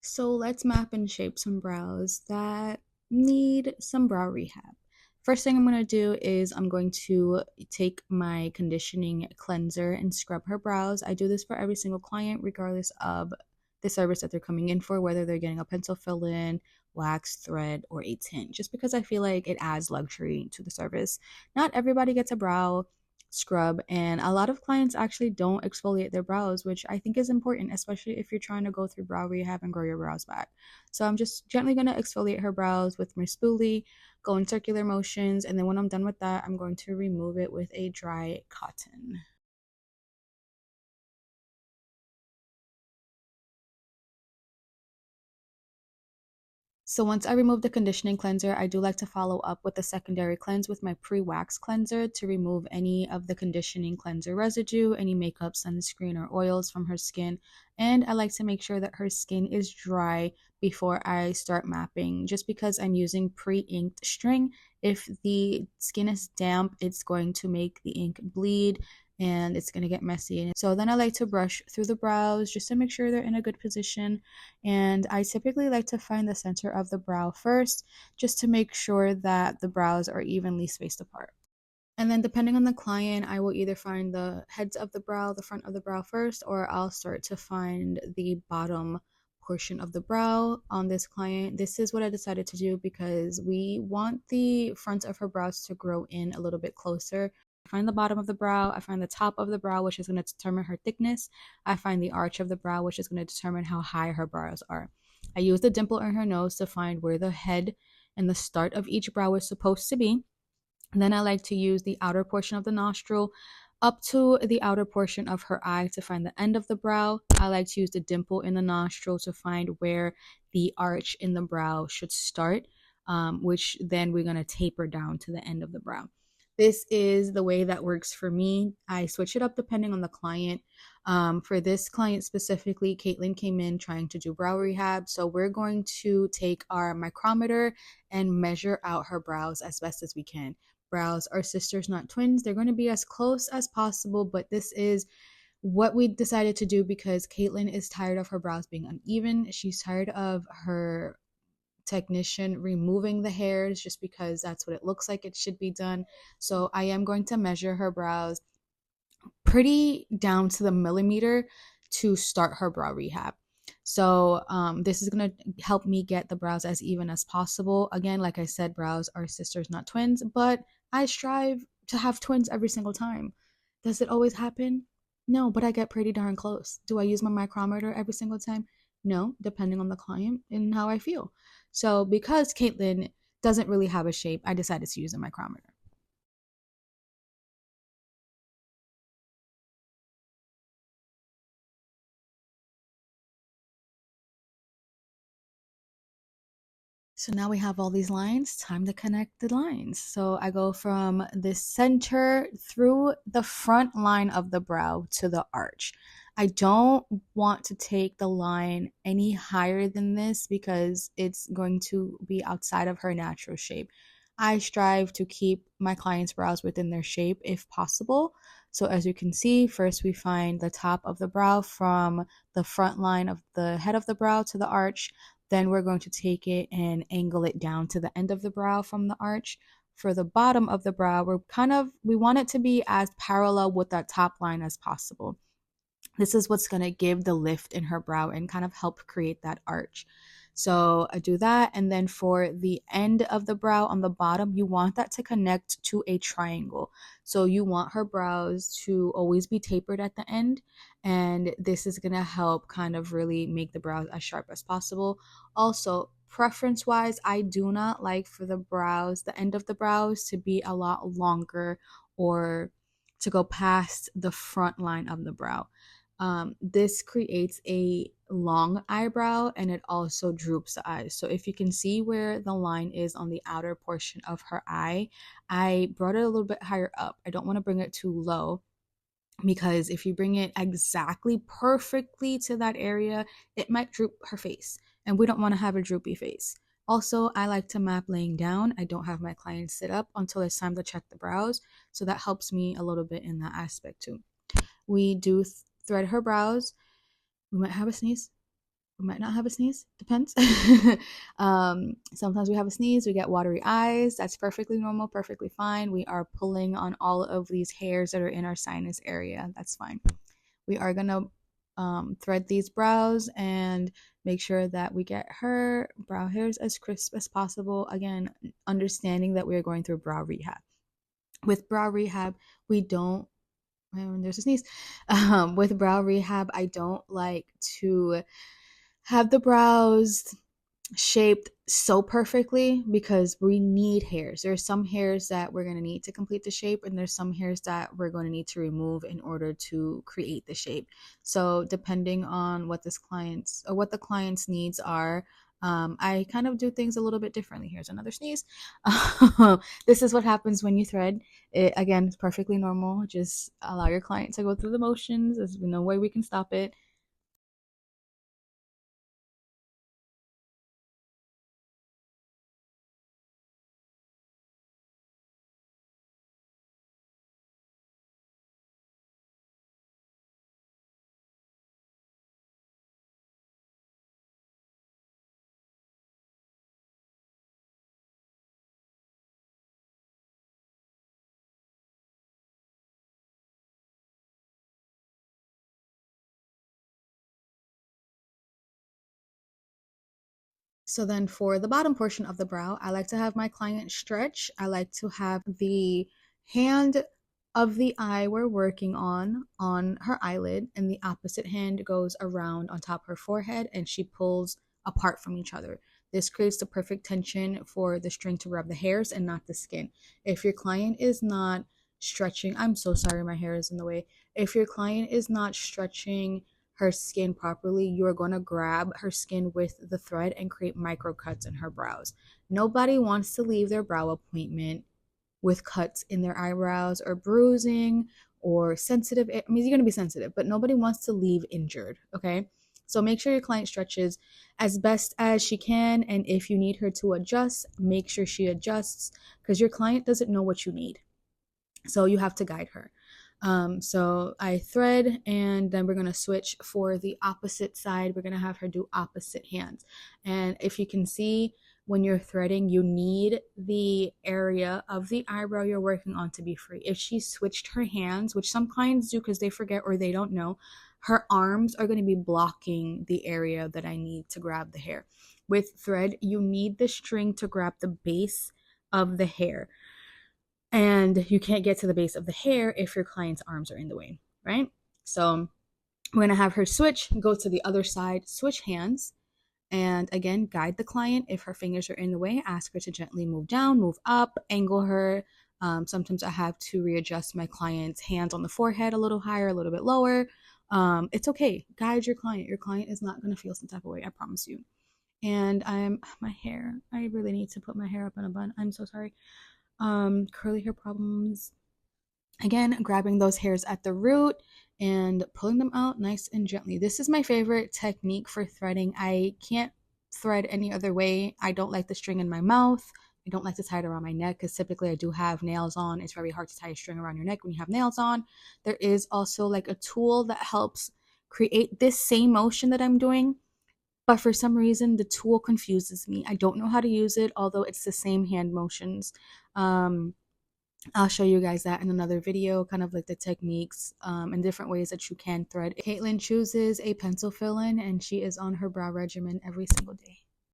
So let's map and shape some brows that need some brow rehab. First thing I'm going to do is I'm going to take my conditioning cleanser and scrub her brows. I do this for every single client, regardless of the service that they're coming in for, whether they're getting a pencil fill in, wax, thread, or a tint, just because I feel like it adds luxury to the service. Not everybody gets a brow scrub, and a lot of clients actually don't exfoliate their brows, which I think is important, especially if you're trying to go through brow rehab and grow your brows back. So I'm just gently going to exfoliate her brows with my spoolie, go in circular motions, and then when I'm done with that, I'm going to remove it with a dry cotton. So once I remove the conditioning cleanser, I do like to follow up with a secondary cleanse with my pre-wax cleanser to remove any of the conditioning cleanser residue, any makeup, sunscreen, or oils from her skin. And I like to make sure that her skin is dry before I start mapping, just because I'm using pre-inked string. If the skin is damp, it's going to make the ink bleed and it's going to get messy. So then I like to brush through the brows just to make sure they're in a good position, and I typically like to find the center of the brow first, just to make sure that the brows are evenly spaced apart. And then depending on the client, I will either find the heads of the brow, the front of the brow first, or I'll start to find the bottom portion of the brow on this client. This is what I decided to do because we want the front of her brows to grow in a little bit closer. I find the bottom of the brow, I find the top of the brow, which is going to determine her thickness. I find the arch of the brow, which is going to determine how high her brows are. I use the dimple in her nose to find where the head and the start of each brow is supposed to be. And then I like to use the outer portion of the nostril up to the outer portion of her eye to find the end of the brow. I like to use the dimple in the nostril to find where the arch in the brow should start, which then we're going to taper down to the end of the brow. This is the way that works for me. I switch it up depending on the client. For this client specifically, Caitlin came in trying to do brow rehab. So we're going to take our micrometer and measure out her brows as best as we can. Brows are sisters, not twins. They're going to be as close as possible, but this is what we decided to do because Caitlin is tired of her brows being uneven. She's tired of her technician removing the hairs just because that's what it looks like it should be done. So I am going to measure her brows pretty down to the millimeter to start her brow rehab. So this is going to help me get the brows as even as possible. Again, like I said, brows are sisters, not twins, but I strive to have twins every single time. Does it always happen? No, but I get pretty darn close. Do I use my micrometer every single time? No, depending on the client and how I feel. So because Caitlin doesn't really have a shape, I decided to use a micrometer. So now we have all these lines, time to connect the lines. So I go from the center through the front line of the brow to the arch. I don't want to take the line any higher than this because it's going to be outside of her natural shape. I strive to keep my clients' brows within their shape if possible. So as you can see, first we find the top of the brow from the front line of the head of the brow to the arch. Then we're going to take it and angle it down to the end of the brow from the arch. For the bottom of the brow, we want it to be as parallel with that top line as possible. This is what's going to give the lift in her brow and kind of help create that arch. So I do that. And then for the end of the brow on the bottom, you want that to connect to a triangle. So you want her brows to always be tapered at the end. And this is going to help kind of really make the brows as sharp as possible. Also, preference wise, I do not like for the brows, the end of the brows to be a lot longer or to go past the front line of the brow. This creates a long eyebrow and it also droops the eyes. So if you can see where the line is on the outer portion of her eye, I brought it a little bit higher up. I don't want to bring it too low because if you bring it exactly perfectly to that area, it might droop her face. And we don't want to have a droopy face. Also, I like to map laying down. I don't have my clients sit up until it's time to check the brows. So that helps me a little bit in that aspect too. We do thread her brows. We might have a sneeze. We might not have a sneeze, depends. Sometimes we have a sneeze, we get watery eyes. That's perfectly normal, perfectly fine. We are pulling on all of these hairs that are in our sinus area. That's fine. We are gonna thread these brows and make sure that we get her brow hairs as crisp as possible. Again, understanding that we are going through brow rehab. With brow rehab, we don't, there's a sneeze. With brow rehab, I don't like to have the brows shaped so perfectly because we need hairs. There's some hairs that we're going to need to complete the shape, and there's some hairs that we're going to need to remove in order to create the shape. So depending on what this client's or what the client's needs are, I kind of do things a little bit differently. Here's another sneeze. This is what happens when you thread. It again, it's perfectly normal. Just allow your client to go through the motions. There's no way we can stop it. So then for the bottom portion of the brow, I like to have my client stretch. I like to have the hand of the eye we're working on her eyelid, and the opposite hand goes around on top of her forehead, and she pulls apart from each other. This creates the perfect tension for the string to rub the hairs and not the skin. If your client is not stretching, I'm so sorry, my hair is in the way. If your client is not stretching her skin properly, you are going to grab her skin with the thread and create micro cuts in her brows. Nobody wants to leave their brow appointment with cuts in their eyebrows or bruising or sensitive. I mean, you're going to be sensitive, but nobody wants to leave injured, okay? So make sure your client stretches as best as she can. And if you need her to adjust, make sure she adjusts because your client doesn't know what you need. So you have to guide her. So I thread, and then we're going to switch for the opposite side. We're going to have her do opposite hands. And if you can see, when you're threading, you need the area of the eyebrow you're working on to be free. If she switched her hands, which some clients do because they forget or they don't know, her arms are going to be blocking the area that I need to grab the hair. With thread, you need the string to grab the base of the hair, and you can't get to the base of the hair if your client's arms are in the way, right? So we're going to have her switch, go to the other side, switch hands, and again, guide the client. If her fingers are in the way, ask her to gently move down, move up, angle her. Sometimes I have to readjust my client's hands on the forehead a little higher, a little bit lower. It's okay. Guide your client. Your client is not going to feel some type of way, I promise you. And my hair. I really need to put my hair up in a bun. I'm so sorry. Curly hair problems. Again, grabbing those hairs at the root and pulling them out nice and gently. This is my favorite technique for threading. I can't thread any other way. I don't like the string in my mouth. I don't like to tie it around my neck because typically I do have nails on. It's very hard to tie a string around your neck when you have nails on. There is also like a tool that helps create this same motion that I'm doing, but for some reason the tool confuses me. I don't know how to use it, although it's the same hand motions. I'll show you guys that in another video, kind of like the techniques and different ways that you can thread. Caitlin chooses a pencil fill-in, and she is on her brow regimen every single day.